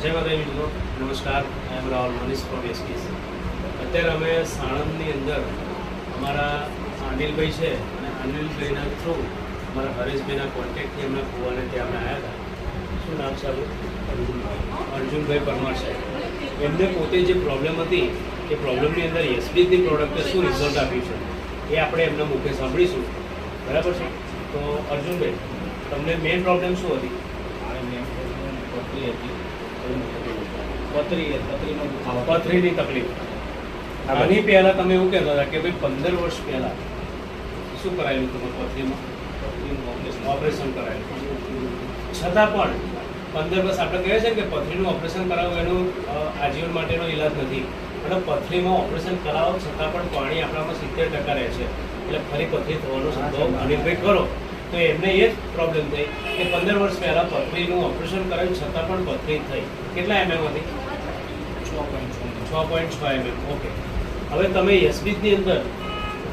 જય માતાજી મિત્રો, નમસ્કાર. આઈ એમ રાહુલ મનીષ ફ્રોમ એસપીસ. અત્યારે અમે સાણંદની અંદર અમારા અનિલભાઈ છે અને અનિલભાઈના થ્રુ અમારા હરેશભાઈના કોન્ટેક્ટથી એમના કુવાને ત્યાં અમે આવ્યા હતા. શું નામ છે આપણું? અર્જુનભાઈ પરમાર સાહેબ. એમને પોતે જે પ્રોબ્લેમ હતી એ પ્રોબ્લેમની અંદર એસપીસની પ્રોડક્ટે શું રિઝલ્ટ આપ્યું છે એ આપણે એમના મુખે સાંભળીશું. બરાબર છે? તો અર્જુનભાઈ, તમને મેઇન પ્રોબ્લેમ શું હતી? પથરીની તકલીફ. આની પહેલાં તમે એવું કહેતા હતા કે ભાઈ 15 વર્ષ પહેલાં શું કરાયેલું તમારું પથરીમાં? ઓપરેશન કરાયેલું. છતાં પણ 15 વર્ષ આપણે કહે છે કે પથરીનું ઓપરેશન કરાવવું એનું આજીવન માટેનો ઈલાજ નથી. અને પથરીમાં ઓપરેશન કરાવો છતાં પણ પાણી આપણામાં 70% રહે છે. એટલે ફરી પથરી થવાનો સંભવ અનિલભાઈ ખરો. તો એમને એ જ પ્રોબ્લેમ થઈ કે 15 વર્ષ પહેલાં પથરીનું ઓપરેશન કરાયું છતાં પણ પથરી થઈ. કેટલા એમએમ હતી? 6.6 mm. ઓકે. હવે તમે એસબીની અંદર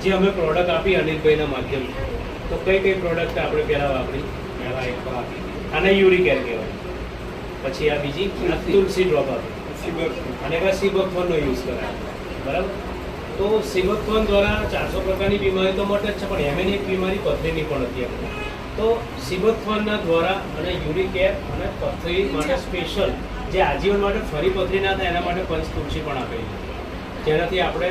જે અમે પ્રોડક્ટ આપી અનિલભાઈના માધ્યમથી, તો કઈ કઈ પ્રોડક્ટ આપણે પહેલાં વાપરી? પહેલાં એક તો આપી, આને યુરિક એર કહેવાય. પછી આ બીજી તુલસી ડ્રોપ આપી અને એમાં સિબકથોનનો યુઝ કરાય. બરાબર? તો સિબકથોન દ્વારા 400 પ્રકારની બીમારી તો મટે જ છે, પણ એમએની એક બીમારી પથરીની પણ હતી આપણે. તો સિબકથોનના દ્વારા અને યુરિક એર અને પથરી માટે સ્પેશિયલ જે આજીવન માટે ફરી પથરી ના થાય એના માટે પંચ તુલસી પણ આપેલી, જેનાથી આપણે